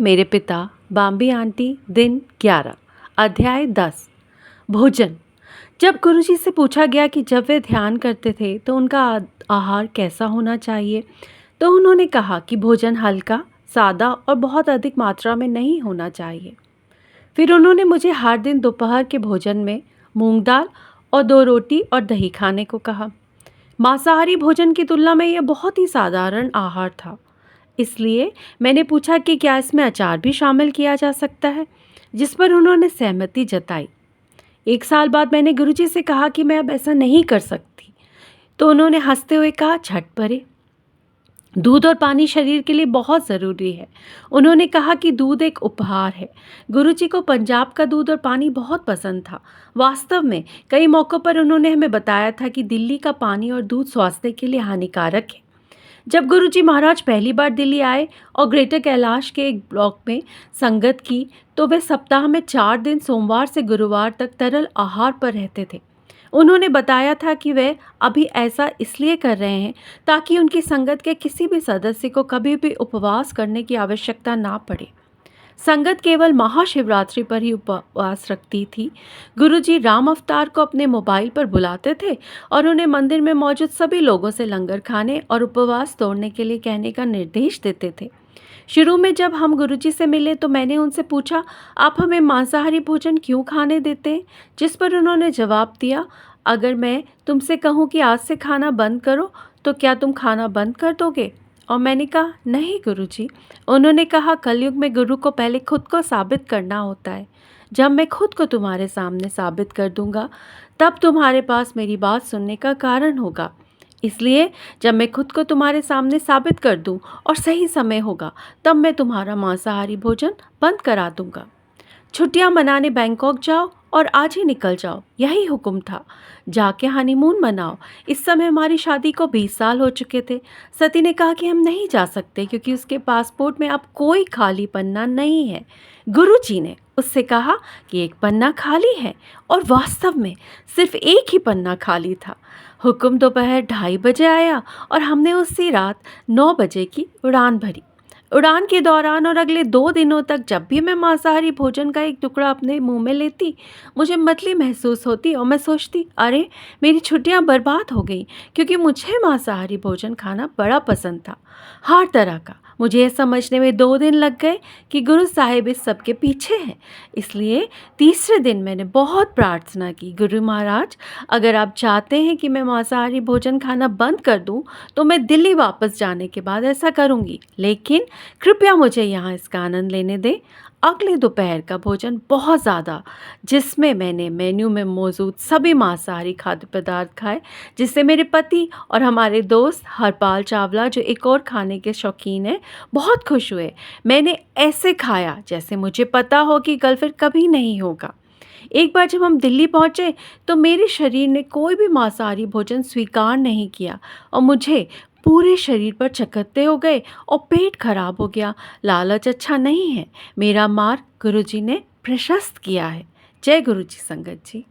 मेरे पिता, Bambi aunty, दिन 11, अध्याय 10। भोजन। जब गुरुजी से पूछा गया कि जब वे ध्यान करते थे तो उनका आहार कैसा होना चाहिए, तो उन्होंने कहा कि भोजन हल्का, सादा और बहुत अधिक मात्रा में नहीं होना चाहिए। फिर उन्होंने मुझे हर दिन दोपहर के भोजन में मूंग दाल और 2 रोटी और दही खाने को कहा। मांसाहारी भोजन की तुलना में यह बहुत ही साधारण आहार था। इसलिए मैंने पूछा कि क्या इसमें अचार भी शामिल किया जा सकता है, जिस पर उन्होंने सहमति जताई। 1 साल बाद मैंने गुरुजी से कहा कि मैं अब ऐसा नहीं कर सकती, तो उन्होंने हंसते हुए कहा, छठ परे, दूध और पानी शरीर के लिए बहुत ज़रूरी है। उन्होंने कहा कि दूध एक उपहार है। गुरुजी को पंजाब का दूध और पानी बहुत पसंद था। वास्तव में कई मौक़ों पर उन्होंने हमें बताया था कि दिल्ली का पानी और दूध स्वास्थ्य के लिए हानिकारक है। जब गुरुजी महाराज पहली बार दिल्ली आए और ग्रेटर कैलाश के एक ब्लॉक में संगत की, तो वे सप्ताह में 4 दिन सोमवार से गुरुवार तक तरल आहार पर रहते थे। उन्होंने बताया था कि वे अभी ऐसा इसलिए कर रहे हैं ताकि उनकी संगत के किसी भी सदस्य को कभी भी उपवास करने की आवश्यकता ना पड़े। संगत केवल महाशिवरात्रि पर ही उपवास रखती थी। गुरुजी राम अवतार को अपने मोबाइल पर बुलाते थे और उन्हें मंदिर में मौजूद सभी लोगों से लंगर खाने और उपवास तोड़ने के लिए कहने का निर्देश देते थे। शुरू में जब हम गुरुजी से मिले तो मैंने उनसे पूछा, आप हमें मांसाहारी भोजन क्यों खाने देते हैं? जिस पर उन्होंने जवाब दिया, अगर मैं तुमसे कहूँ कि आज से खाना बंद करो, तो क्या तुम खाना बंद कर दोगे? और मैंने कहा, नहीं गुरुजी। उन्होंने कहा, कलयुग में गुरु को पहले खुद को साबित करना होता है। जब मैं खुद को तुम्हारे सामने साबित कर दूंगा, तब तुम्हारे पास मेरी बात सुनने का कारण होगा। इसलिए जब मैं खुद को तुम्हारे सामने साबित कर दूं और सही समय होगा, तब मैं तुम्हारा मांसाहारी भोजन बंद करा दूंगा। छुट्टियां मनाने बैंकॉक जाओ और आज ही निकल जाओ, यही हुक्म था। जाके हनीमून मनाओ। इस समय हमारी शादी को 20 साल हो चुके थे। सती ने कहा कि हम नहीं जा सकते क्योंकि उसके पासपोर्ट में अब कोई खाली पन्ना नहीं है। गुरुजी ने उससे कहा कि एक पन्ना खाली है, और वास्तव में सिर्फ एक ही पन्ना खाली था। हुक्म दोपहर 2:30 बजे आया और हमने उसी रात 9 बजे की उड़ान भरी। उड़ान के दौरान और अगले 2 दिनों तक जब भी मैं मांसाहारी भोजन का एक टुकड़ा अपने मुंह में लेती, मुझे मतली महसूस होती और मैं सोचती, अरे मेरी छुट्टियां बर्बाद हो गई, क्योंकि मुझे मांसाहारी भोजन खाना बड़ा पसंद था, हर तरह का। मुझे यह समझने में 2 दिन लग गए कि गुरु साहिब इस सब के पीछे हैं। इसलिए तीसरे दिन मैंने बहुत प्रार्थना की, गुरु महाराज, अगर आप चाहते हैं कि मैं मांसाहारी भोजन खाना बंद कर दूं, तो मैं दिल्ली वापस जाने के बाद ऐसा करूंगी, लेकिन कृपया मुझे यहाँ इसका आनंद लेने दें। अगले दोपहर का भोजन बहुत ज़्यादा, जिसमें मैंने मेन्यू में मौजूद सभी मांसाहारी खाद्य पदार्थ खाए, जिससे मेरे पति और हमारे दोस्त हरपाल चावला, जो एक और खाने के शौकीन हैं, बहुत खुश हुए। मैंने ऐसे खाया जैसे मुझे पता हो कि कल फिर कभी नहीं होगा। एक बार जब हम दिल्ली पहुँचे तो मेरे शरीर ने कोई भी मांसाहारी भोजन स्वीकार नहीं किया और मुझे पूरे शरीर पर चकत्ते हो गए और पेट खराब हो गया। लालच अच्छा नहीं है। मेरा मार्ग गुरुजी ने प्रशस्त किया है। जय गुरुजी संगत जी।